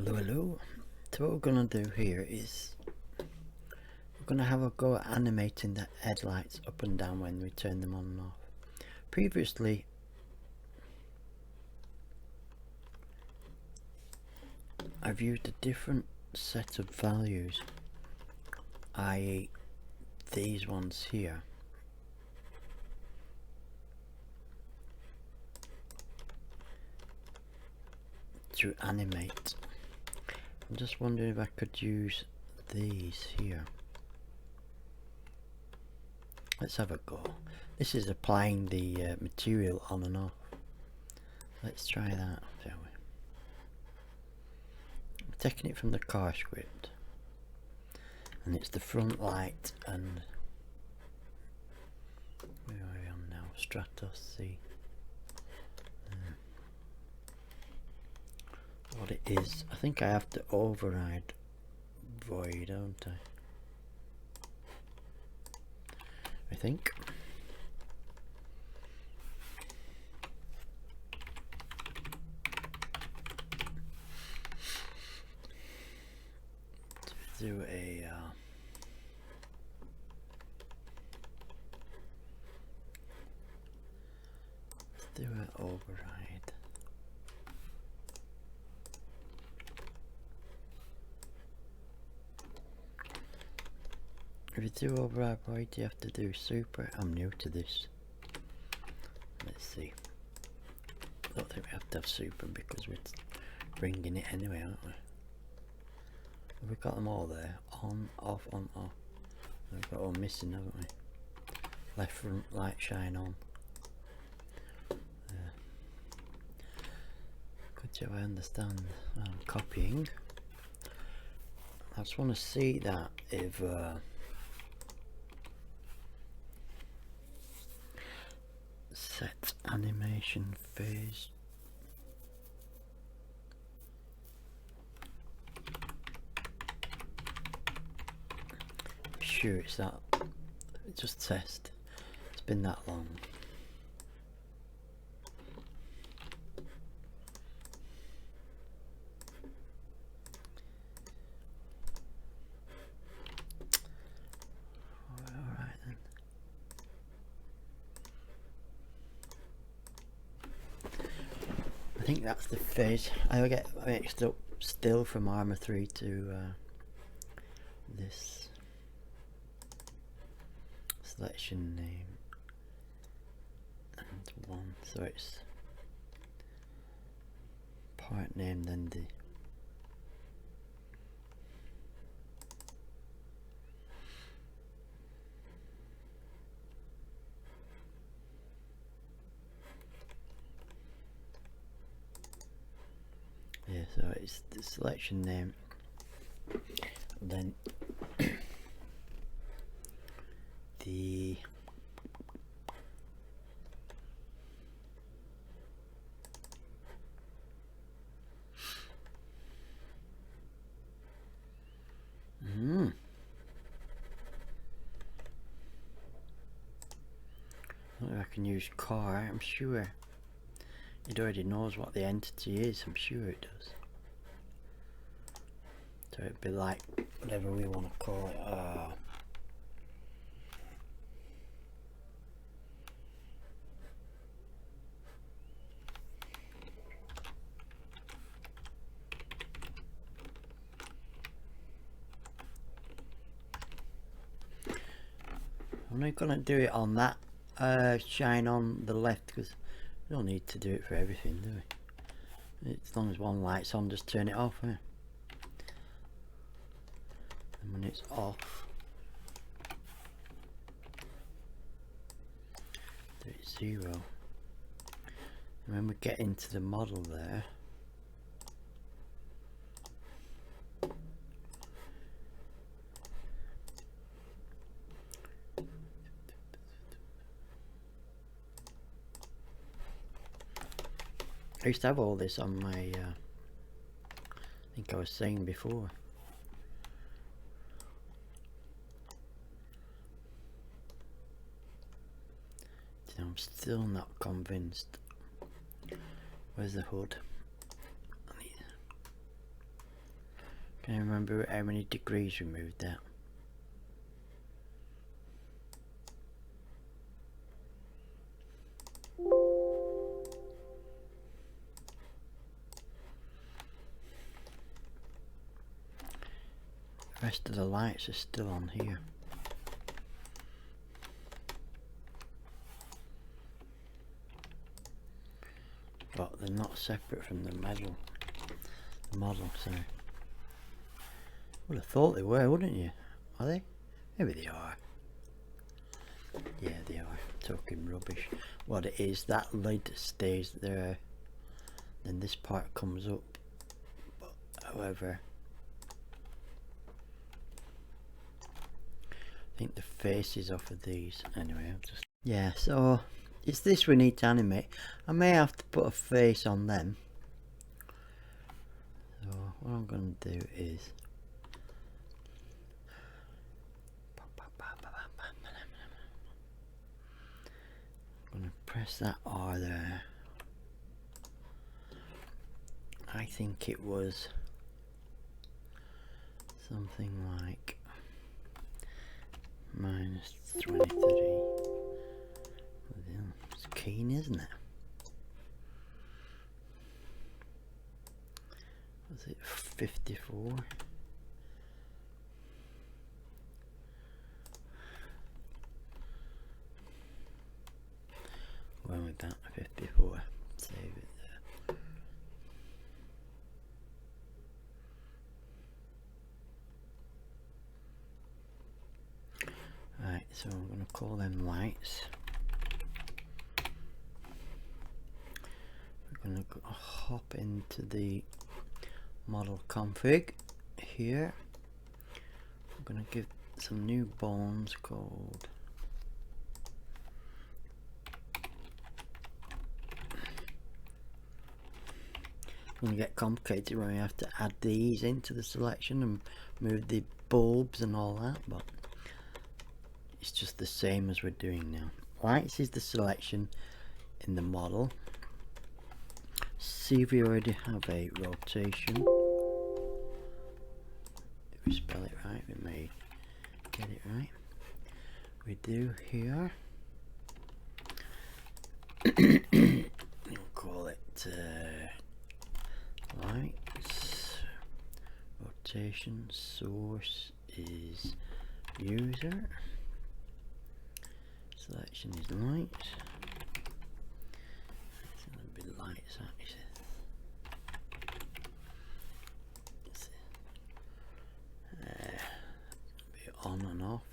Hello. So what we're going to do here is we're going to have a go at animating the headlights up and down when we turn them on and off. Previously I've used a different set of values, i.e. these ones here, to animate. I'm just wondering if I could use these here. Let's have a go. This is applying the material on and off. Let's try that, shall we? I'm taking it from the car script, and it's the front light and where are we on now? Stratos C. What it is, I think I have to override void, don't I think. To do a override. If you do override void, you have to do super. I'm new to this. Let's see. I don't think we have to have super because we're bringing it anyway, aren't we? Have we got them all there? On, off, on, off. We've got all missing, haven't we? Left front light shine on. Good job, I understand. I'm copying. I just want to see that if set animation phase. I'm sure it's that. Just test. It's been that long. I think that's the phase. I get mixed up still from Armor 3 to this selection name and 1, so it's part name then the so it's the selection name, then the I can use car. I'm sure it already knows what the entity is. I'm sure it does. So it'd be like whatever we want to call it. I'm not going to do it on that shine on the left because we don't need to do it for everything, do we? As long as one light's on, just turn it off. And when it's off, do it 0. And when we get into the model there, I used to have all this on my, I think I was saying before. I'm still not convinced. Where's the hood? Can I remember how many degrees we moved that? The rest of the lights are still on here. But they're not separate from the model, so would have thought they were, wouldn't you? Are they? Maybe they are. Yeah, they are. Talking rubbish. What it is, that lid stays there, then this part comes up. But however, I think the faces off of these. Anyway, I'll just, yeah, so it's this we need to animate. I may have to put a face on them. So what I'm going to do is I'm going to press that R there. I think it was something like -23. It's keen, isn't it? Was it 54? Went with that, 54. Save it there. Right, so I'm going to call them lights. We're going to hop into the model config here. I'm going to give some new bones called it's going to get complicated when we have to add these into the selection and move the bulbs and all that, but it's just the same as we're doing now. Lights is the selection in the model. See if we already have a rotation. If we spell it right, we may get it right. We do here. We'll call it lights. Rotation source is user. Selection is lights. It's going to be lights actually. Be on and off.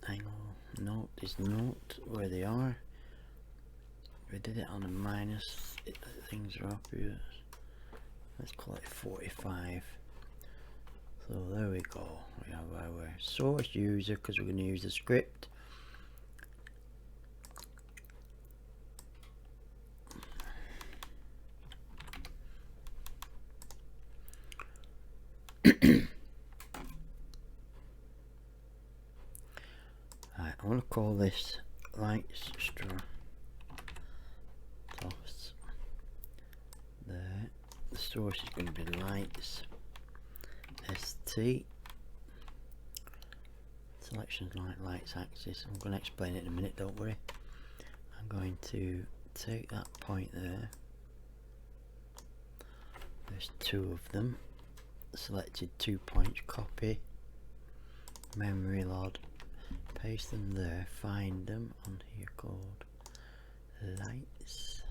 Angle note is note where they are. We did it on a minus. Things are up here. Let's call it 45. So there we go. We have our source user because we're going to use the script. Right, I want to call this lights straw toss there. The source is going to be lights st. Selection lights axis. I'm going to explain it in a minute, don't worry. I'm going to take that point there. There's two of them. Selected 2 points, copy, memory load, paste them there, find them on here called lights,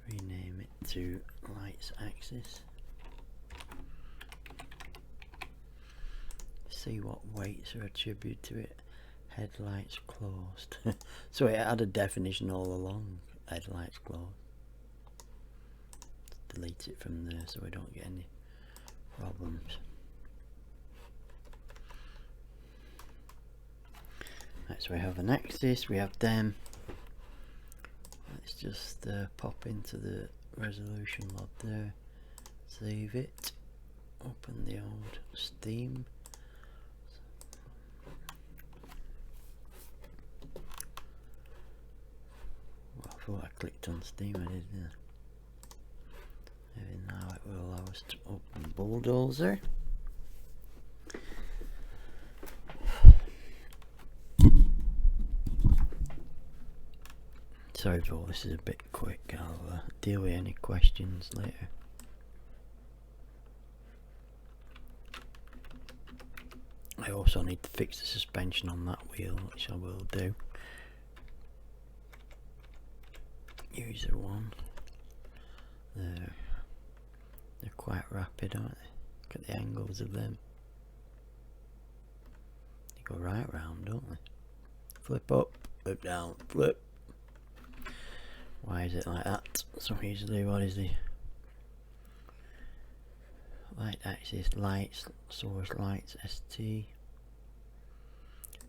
rename it to lights axis, see what weights are attributed to it, headlights closed. So it had a definition all along, headlights closed. Delete it from there so we don't get any problems. Right, so we have an axis, we have them. Let's just pop into the resolution mod there, save it, open the old Steam. Well, I thought I clicked on Steam, I did, yeah. Maybe now it will allow us to open bulldozer. Sorry for all this is a bit quick. I'll deal with any questions later. I also need to fix the suspension on that wheel, which I will do. User one. They're quite rapid, aren't they? Look at the angles of them. They go right round, don't they? Flip up, flip down, flip. Why is it like that? So easily, what is the light axis, lights, source lights, ST.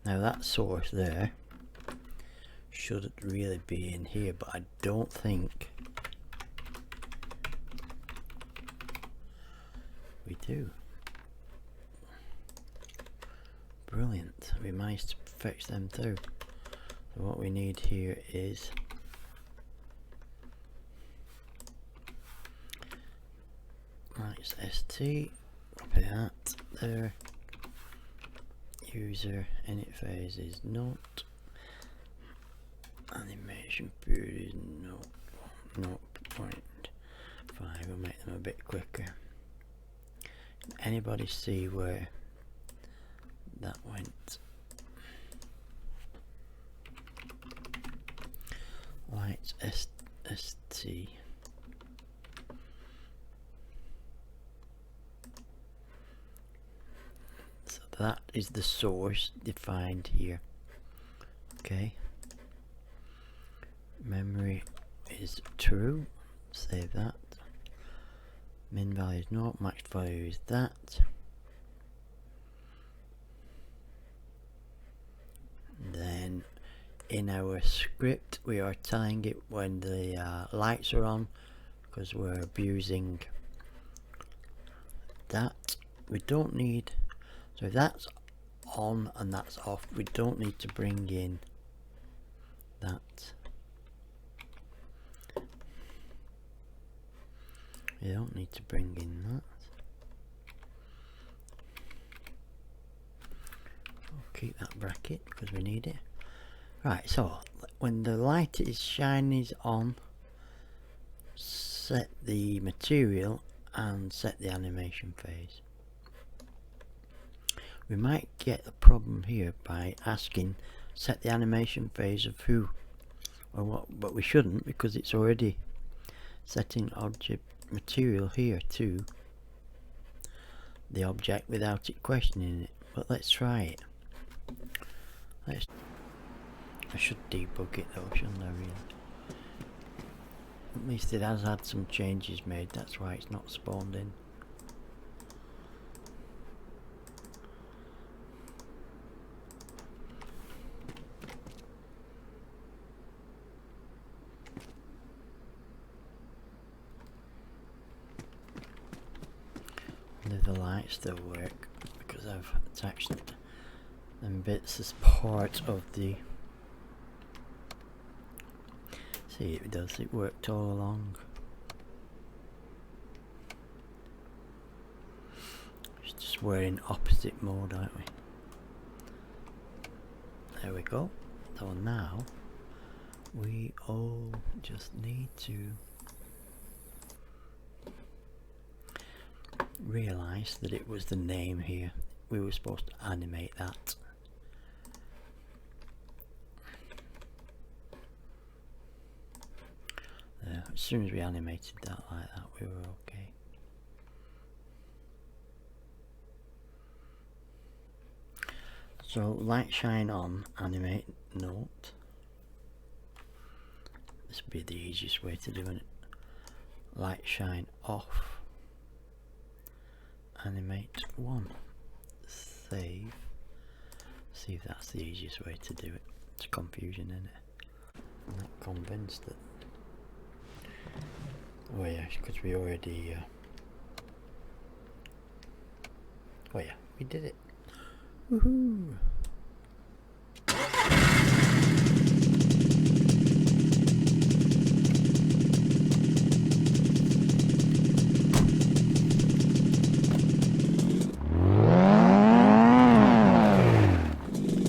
Now that source there shouldn't really be in here, but I don't think we do. Brilliant, we managed to fetch them too. So what we need here is lights ST, copy that there. User init phase is not. Animation period is not 0.5. We'll make them a bit quicker. Can anybody see where that went? Lights ST. So that is the source defined here. Okay. Memory is true. Save that. Min value is not. Max value is that. Then in our script we are telling it when the lights are on, because we're abusing that. We don't need, so if that's on and that's off, we don't need to bring in that. You don't need to bring in that. We'll keep that bracket because we need it. Right, so when the light is shining on, set the material and set the animation phase. We might get a problem here by asking set the animation phase of who or what, but we shouldn't, because it's already setting object material here to the object without it questioning it. But let's try it. I should debug it though, shouldn't I really? At least it has had some changes made, that's why it's not spawned in. The lights still work because I've attached them bits as part of the. See, it does, it worked all along. It's just we're in opposite mode, aren't we? There we go. So now we all just need to realise that it was the name here. We were supposed to animate that. There, as soon as we animated that like that, we were okay. So light shine on, animate, note. This would be the easiest way to do it. Light shine off, animate 1, save. See if that's the easiest way to do it. It's confusion, isn't it? I'm not convinced that. Oh yeah, because we already oh yeah, we did it. Woohoo!